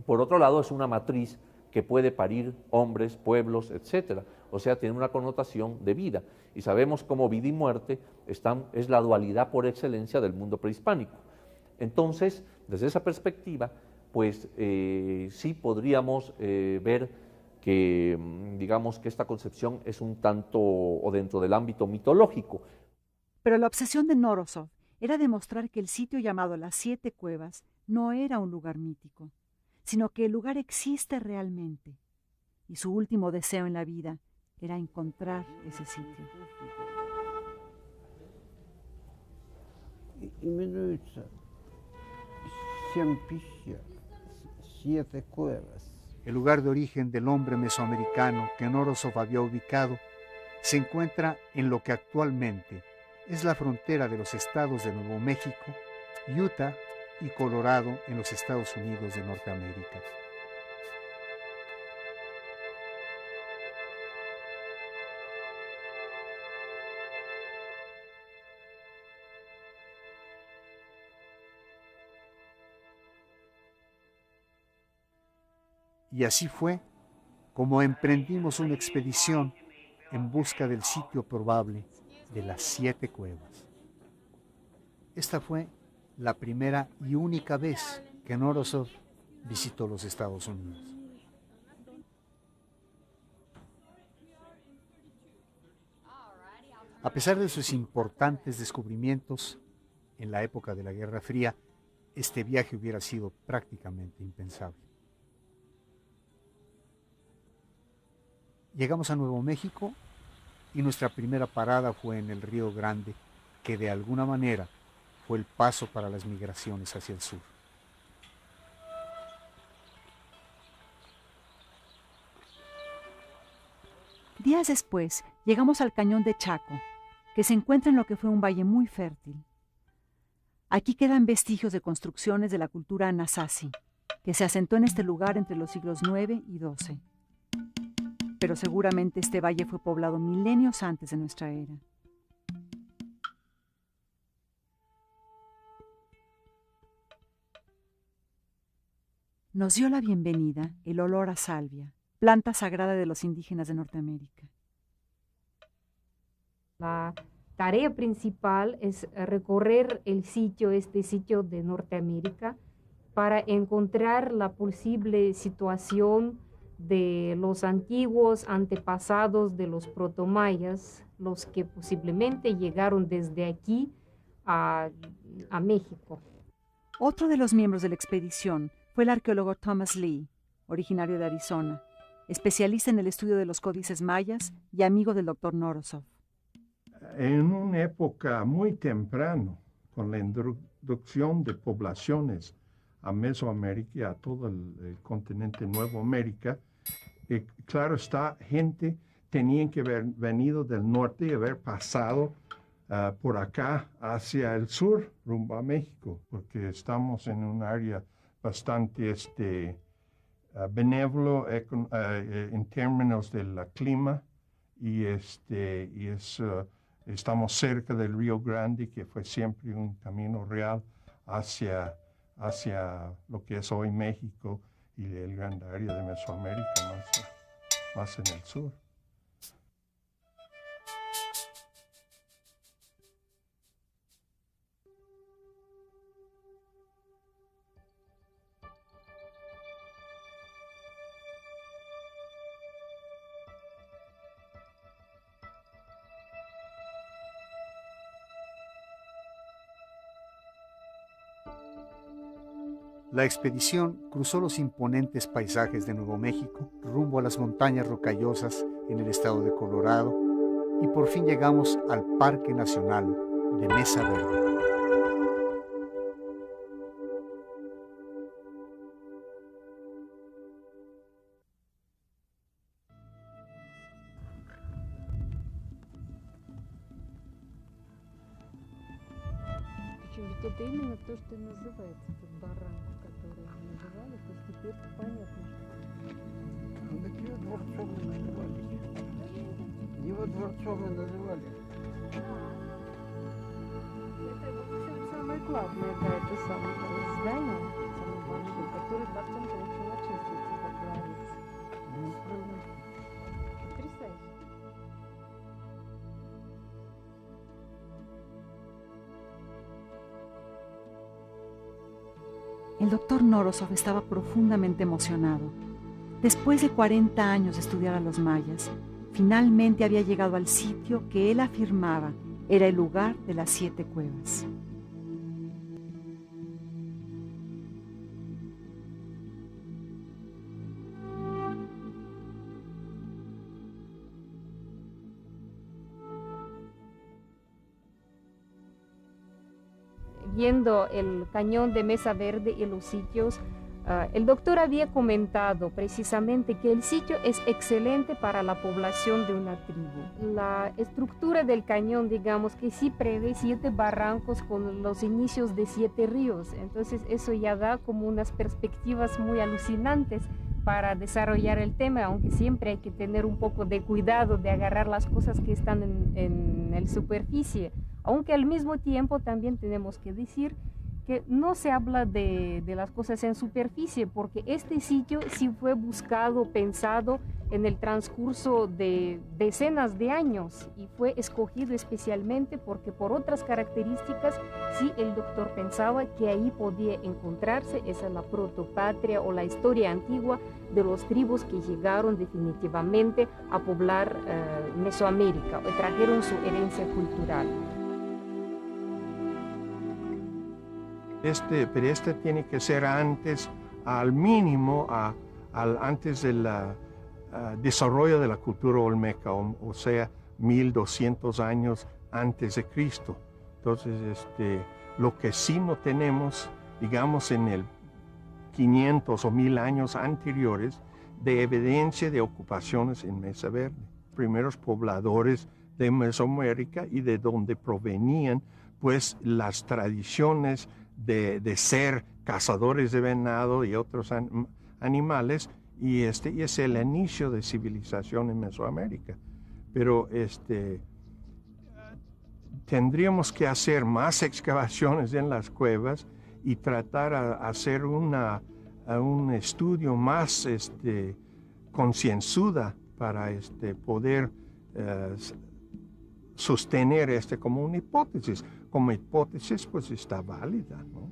Por otro lado, es una matriz que puede parir hombres, pueblos, etc. O sea, tiene una connotación de vida. Y sabemos cómo vida y muerte es la dualidad por excelencia del mundo prehispánico. Entonces, desde esa perspectiva, pues sí podríamos ver que, digamos, que esta concepción es un tanto o dentro del ámbito mitológico. Pero la obsesión de Norosov era demostrar que el sitio llamado las 7 Cuevas no era un lugar mítico, sino que el lugar existe realmente, y su último deseo en la vida era encontrar ese sitio. Именуется Семпища, 7 cuevas. El lugar de origen del hombre mesoamericano que Norosov había ubicado se encuentra en lo que actualmente es la frontera de los estados de Nuevo México, Utah y Colorado en los Estados Unidos de Norteamérica. Y así fue como emprendimos una expedición en busca del sitio probable de las 7 cuevas. Esta fue la primera y única vez que Norosov visitó los Estados Unidos. A pesar de sus importantes descubrimientos, en la época de la Guerra Fría, este viaje hubiera sido prácticamente impensable. Llegamos a Nuevo México y nuestra primera parada fue en el Río Grande, que de alguna manera fue el paso para las migraciones hacia el sur. Días después, llegamos al cañón de Chaco, que se encuentra en lo que fue un valle muy fértil. Aquí quedan vestigios de construcciones de la cultura Anasazi, que se asentó en este lugar entre los siglos IX y XII. Pero seguramente este valle fue poblado milenios antes de nuestra era. Nos dio la bienvenida el olor a salvia, planta sagrada de los indígenas de Norteamérica. La tarea principal es recorrer este sitio de Norteamérica, para encontrar la posible situación de los antiguos antepasados de los protomayas, los que posiblemente llegaron desde aquí a México. Otro de los miembros de la expedición fue el arqueólogo Thomas Lee, originario de Arizona, especialista en el estudio de los códices mayas y amigo del doctor Nourosov. En una época muy temprana, con la introducción de poblaciones a Mesoamérica y a todo el continente Nueva América, claro está, gente tenía que haber venido del norte y haber pasado por acá hacia el sur, rumbo a México, porque estamos en un área bastante benévolo en términos del clima y estamos cerca del Río Grande, que fue siempre un camino real hacia lo que es hoy México y el gran área de Mesoamérica, más en el sur. La expedición cruzó los imponentes paisajes de Nuevo México rumbo a las montañas rocallosas en el estado de Colorado y por fin llegamos al Parque Nacional de Mesa Verde. Вот это именно то, что называется тут баранка, которую называли, то есть теперь понятно, что... Ну, так его дворцом и называли. Его дворцом и называли. Это вообще самое главное, да, это самое здание, самое большое, которое потом начало чиститься, как говорится. Потрясающе. El doctor Nourosov estaba profundamente emocionado. Después de 40 años de estudiar a los mayas, finalmente había llegado al sitio que él afirmaba era el lugar de las 7 cuevas. Viendo el cañón de Mesa Verde y los sitios, el doctor había comentado precisamente que el sitio es excelente para la población de una tribu. La estructura del cañón, digamos que sí prevé 7 barrancos con los inicios de 7 ríos, entonces eso ya da como unas perspectivas muy alucinantes para desarrollar el tema, aunque siempre hay que tener un poco de cuidado de agarrar las cosas que están en la superficie. Aunque al mismo tiempo también tenemos que decir que no se habla de las cosas en superficie, porque este sitio sí fue buscado, pensado en el transcurso de decenas de años y fue escogido especialmente porque por otras características sí el doctor pensaba que ahí podía encontrarse esa la protopatria o la historia antigua de los tribus que llegaron definitivamente a poblar Mesoamérica o trajeron su herencia cultural. Pero este tiene que ser antes, al mínimo, antes del desarrollo de la cultura olmeca, o sea, 1200 años antes de Cristo. Entonces, lo que sí no tenemos, digamos, en el 500 o 1000 años anteriores, de evidencia de ocupaciones en Mesa Verde. Primeros pobladores de Mesoamérica y de donde provenían, pues, las tradiciones de ser cazadores de venado y otros animales, y es el inicio de civilización en Mesoamérica. Pero tendríamos que hacer más excavaciones en las cuevas y tratar de hacer una un estudio más concienzuda para poder sostener como una hipótesis. Como hipótesis, pues está válida, ¿no?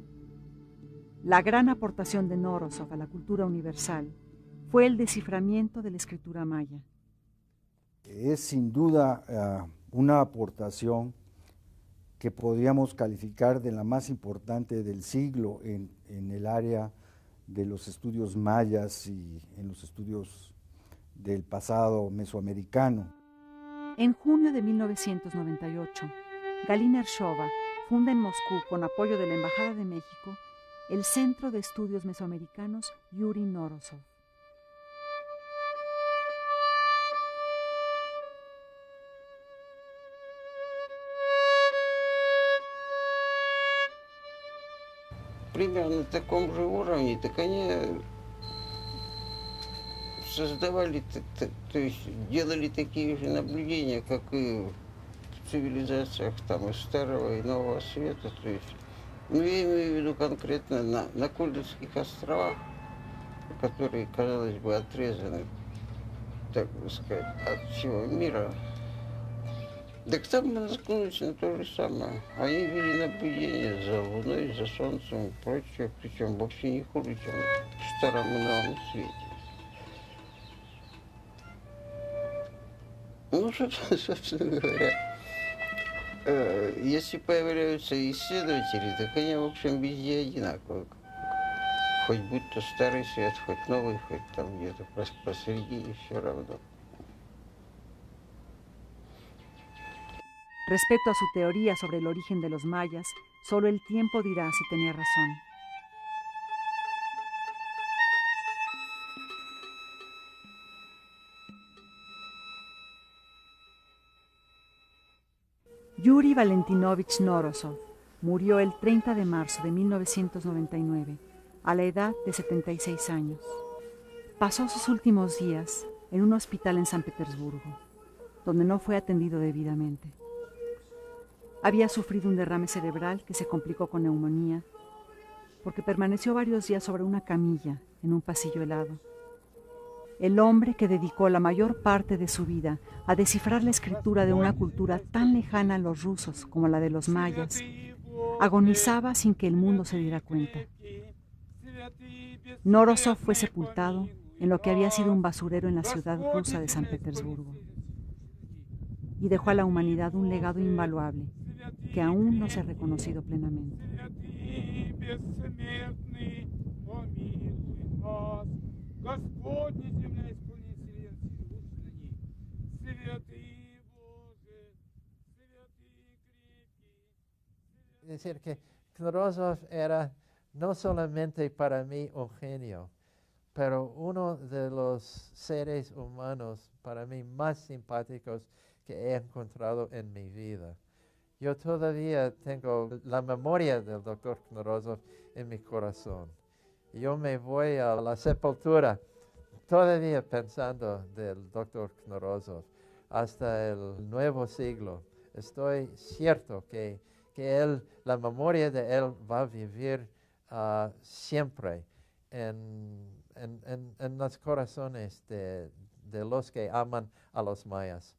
La gran aportación de Nourozov a la cultura universal fue el desciframiento de la escritura maya. Es sin duda una aportación que podríamos calificar de la más importante del siglo en el área de los estudios mayas y en los estudios del pasado mesoamericano. En junio de 1998, Galina Ershova funda en Moscú, con apoyo de la Embajada de México, el Centro de Estudios Mesoamericanos Yuri Nourozov. Примерно на таком же уровне, так они создавали, то есть делали такие же наблюдения, как и в цивилизациях там и Старого, и Нового Света. То есть, ну, я имею в виду конкретно на Кольдовских островах, которые, казалось бы, отрезаны, так сказать, от всего мира. Так там мы наткнулись на то же самое. Они вели наблюдение за Луной, за Солнцем и прочее, причем вообще не хуже, чем в Старом и Новом Свете. Ну, собственно говоря, если появляются исследователи, так они, в общем, везде одинаковые. Хоть будь то Старый Свет, хоть Новый, хоть там где-то посреди, все равно. Respecto a su teoría sobre el origen de los mayas, solo el tiempo dirá si tenía razón. Yuri Valentinovich Nourozov murió el 30 de marzo de 1999, a la edad de 76 años. Pasó sus últimos días en un hospital en San Petersburgo, donde no fue atendido debidamente. Había sufrido un derrame cerebral que se complicó con neumonía, porque permaneció varios días sobre una camilla en un pasillo helado. El hombre que dedicó la mayor parte de su vida a descifrar la escritura de una cultura tan lejana a los rusos como la de los mayas, agonizaba sin que el mundo se diera cuenta. Nourozov fue sepultado en lo que había sido un basurero en la ciudad rusa de San Petersburgo y dejó a la humanidad un legado invaluable que aún no se ha reconocido plenamente. Es decir, que Knorozov era no solamente para mí un genio, pero uno de los seres humanos para mí más simpáticos que he encontrado en mi vida. Yo todavía tengo la memoria del doctor Knorozov en mi corazón. Yo me voy a la sepultura todavía pensando del doctor Knorozov hasta el nuevo siglo. Estoy cierto que él, la memoria de él va a vivir siempre en los corazones de los que aman a los mayas.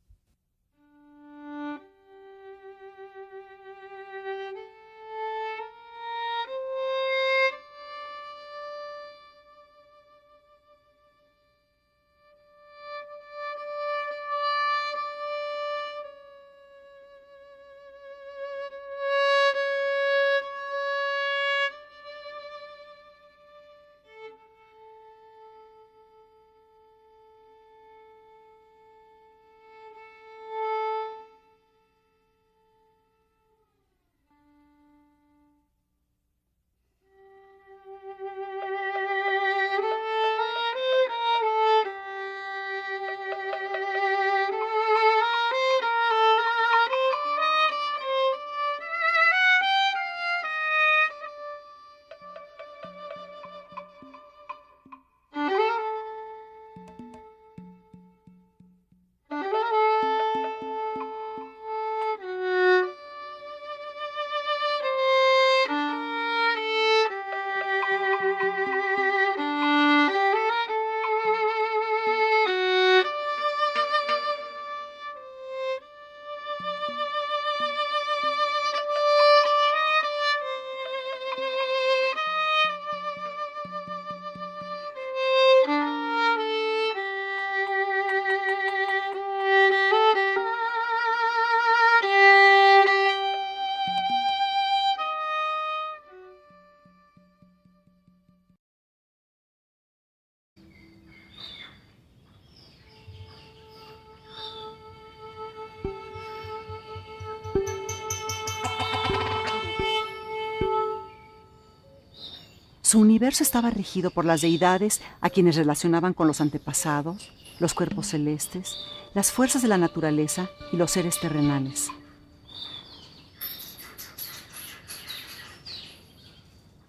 Su universo estaba regido por las deidades a quienes relacionaban con los antepasados, los cuerpos celestes, las fuerzas de la naturaleza y los seres terrenales.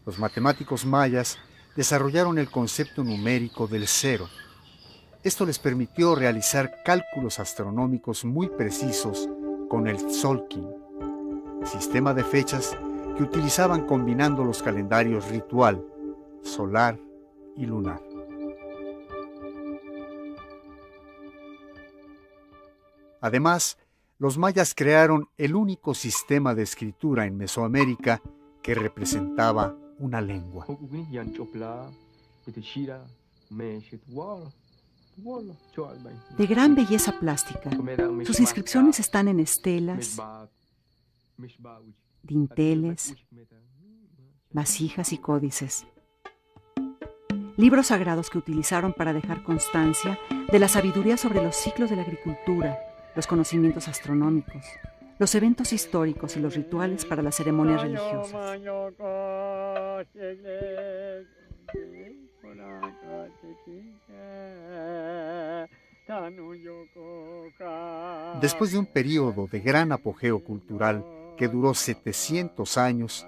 Los matemáticos mayas desarrollaron el concepto numérico del cero. Esto les permitió realizar cálculos astronómicos muy precisos con el Tzolk'in, sistema de fechas que utilizaban combinando los calendarios ritual, solar y lunar. Además, los mayas crearon el único sistema de escritura en Mesoamérica que representaba una lengua. De gran belleza plástica, sus inscripciones están en estelas, dinteles, vasijas y códices. Libros sagrados que utilizaron para dejar constancia de la sabiduría sobre los ciclos de la agricultura, los conocimientos astronómicos, los eventos históricos y los rituales para las ceremonias religiosas. Después de un periodo de gran apogeo cultural que duró 700 años,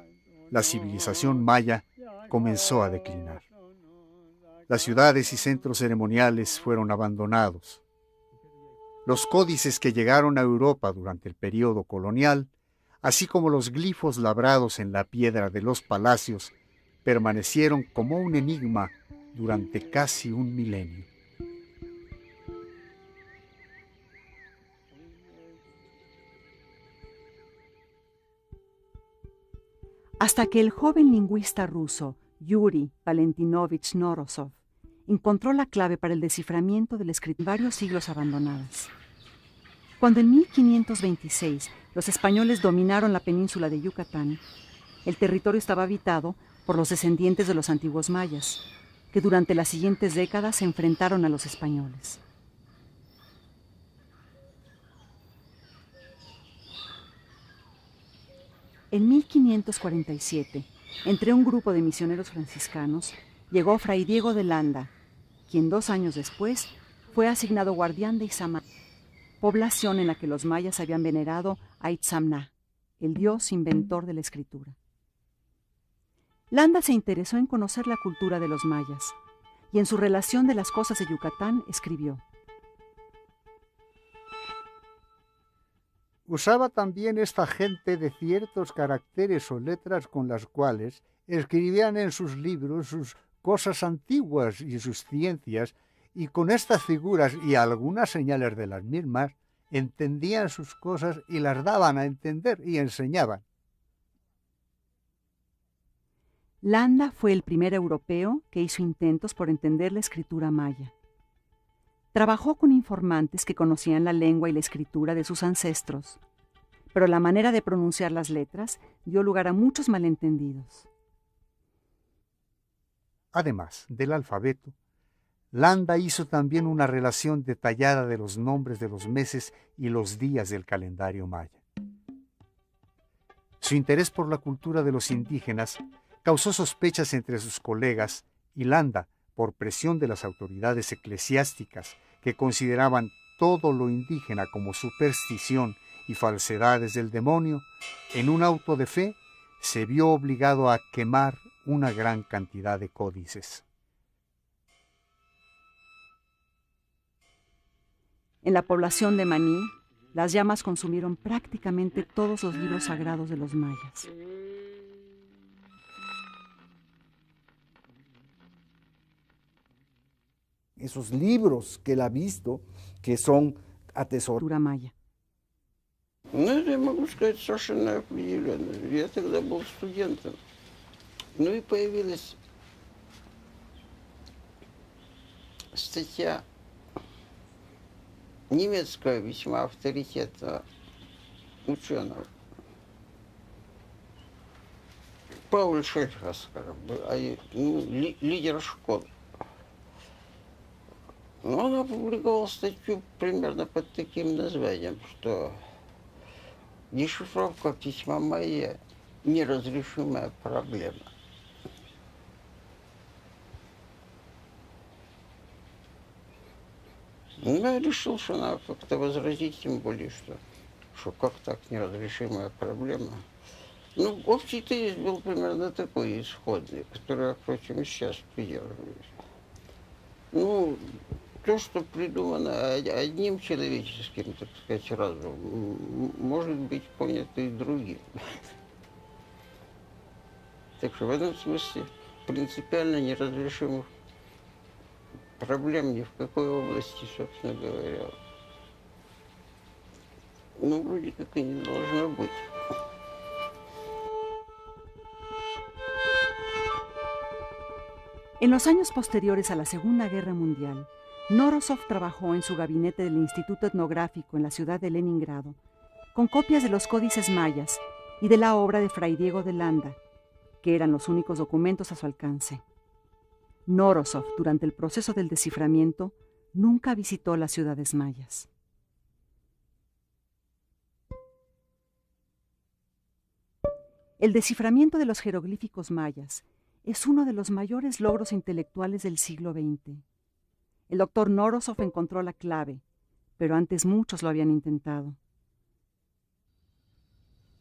la civilización maya comenzó a declinar. Las ciudades y centros ceremoniales fueron abandonados. Los códices que llegaron a Europa durante el periodo colonial, así como los glifos labrados en la piedra de los palacios, permanecieron como un enigma durante casi un milenio. Hasta que el joven lingüista ruso Yuri Valentinovich Norosov encontró la clave para el desciframiento del escrito en varios siglos abandonadas. Cuando en 1526 los españoles dominaron la península de Yucatán, el territorio estaba habitado por los descendientes de los antiguos mayas, que durante las siguientes décadas se enfrentaron a los españoles. En 1547, entre un grupo de misioneros franciscanos, llegó Fray Diego de Landa, quien 2 años después fue asignado guardián de Izamal, población en la que los mayas habían venerado a Itzamná, el dios inventor de la escritura. Landa se interesó en conocer la cultura de los mayas y en su relación de las cosas de Yucatán escribió: Usaba también esta gente de ciertos caracteres o letras con las cuales escribían en sus libros sus cosas antiguas y sus ciencias, y con estas figuras y algunas señales de las mismas entendían sus cosas y las daban a entender y enseñaban. Landa fue el primer europeo que hizo intentos por entender la escritura maya. Trabajó con informantes que conocían la lengua y la escritura de sus ancestros, pero la manera de pronunciar las letras dio lugar a muchos malentendidos. Además del alfabeto, Landa hizo también una relación detallada de los nombres de los meses y los días del calendario maya. Su interés por la cultura de los indígenas causó sospechas entre sus colegas y Landa, por presión de las autoridades eclesiásticas que consideraban todo lo indígena como superstición y falsedades del demonio, en un auto de fe se vio obligado a quemar una gran cantidad de códices. En la población de Maní, las llamas consumieron prácticamente todos los libros sagrados de los mayas. Esos libros que él ha visto, que son atesorados. Maya. Ну, это я могу сказать совершенно определенно. Я тогда был студентом. Ну и появилась статья немецкого весьма авторитетного ученого Пауля Шельхаскара, лидер школы. Он опубликовал статью примерно под таким названием, что дешифровка письма майя – неразрешимая проблема. Ну, я решил, что надо как-то возразить, тем более, что как так неразрешимая проблема. Ну, общий тезис был примерно такой исходный, который я, впрочем, и сейчас придерживаюсь. Ну, то, что придумано одним человеческим, так сказать, разумом, может быть понято и другим. Так что в этом смысле принципиально неразрешимых проблем ни в какой области, собственно говоря, ну, вроде как и не должно быть. En los años posteriores a la Segunda Guerra Mundial, Nourozov trabajó en su gabinete del Instituto Etnográfico en la ciudad de Leningrado, con copias de los códices mayas y de la obra de Fray Diego de Landa, que eran los únicos documentos a su alcance. Nourozov, durante el proceso del desciframiento, nunca visitó las ciudades mayas. El desciframiento de los jeroglíficos mayas es uno de los mayores logros intelectuales del siglo XX. El doctor Nourozov encontró la clave, pero antes muchos lo habían intentado.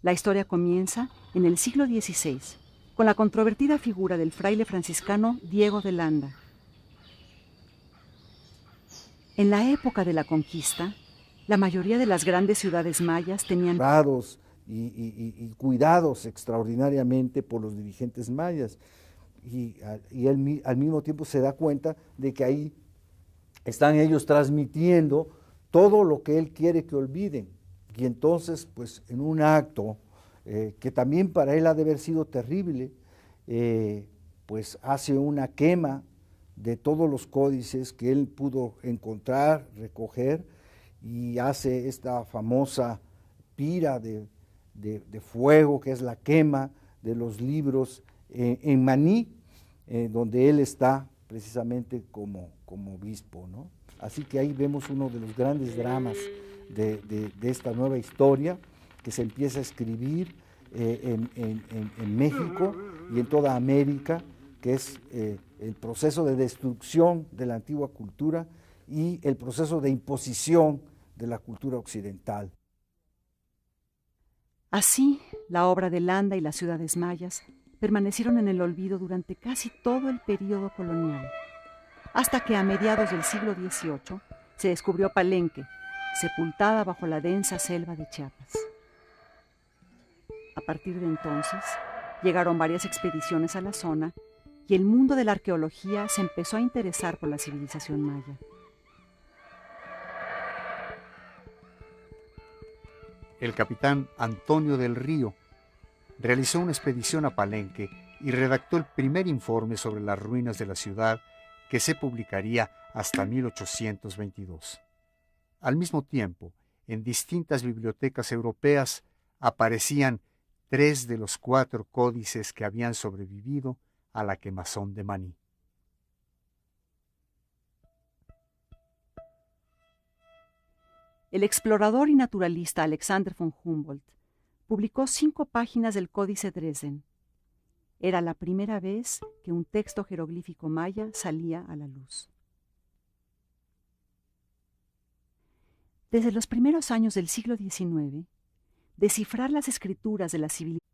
La historia comienza en el siglo XVI, con la controvertida figura del fraile franciscano Diego de Landa. En la época de la conquista, la mayoría de las grandes ciudades mayas tenían y cuidados extraordinariamente por los dirigentes mayas. Y él al mismo tiempo se da cuenta de que ahí están ellos transmitiendo todo lo que él quiere que olviden. Y entonces, pues en un acto que también para él ha de haber sido terrible, pues hace una quema de todos los códices que él pudo encontrar, recoger, y hace esta famosa pira de fuego, que es la quema de los libros en Maní, donde él está precisamente como obispo, ¿no? Así que ahí vemos uno de los grandes dramas de esta nueva historia que se empieza a escribir en México y en toda América, que es el proceso de destrucción de la antigua cultura y el proceso de imposición de la cultura occidental. Así, la obra de Landa y las ciudades mayas permanecieron en el olvido durante casi todo el período colonial, hasta que a mediados del siglo XVIII se descubrió Palenque, sepultada bajo la densa selva de Chiapas. A partir de entonces, llegaron varias expediciones a la zona y el mundo de la arqueología se empezó a interesar por la civilización maya. El capitán Antonio del Río realizó una expedición a Palenque y redactó el primer informe sobre las ruinas de la ciudad, que se publicaría hasta 1822. Al mismo tiempo, en distintas bibliotecas europeas aparecían 3 de los 4 códices que habían sobrevivido a la quemazón de Maní. El explorador y naturalista Alexander von Humboldt publicó 5 páginas del Códice Dresden. Era la primera vez que un texto jeroglífico maya salía a la luz. Desde los primeros años del siglo XIX, descifrar las escrituras de la civilización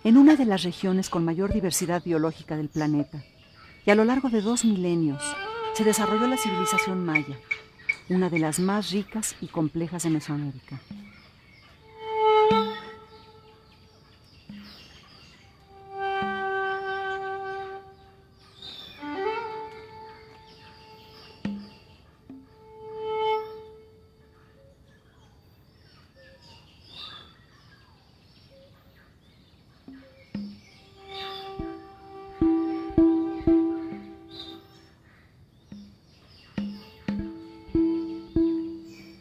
en una de las regiones con mayor diversidad biológica del planeta, y a lo largo de 2 milenios se desarrolló la civilización maya, una de las más ricas y complejas de Mesoamérica.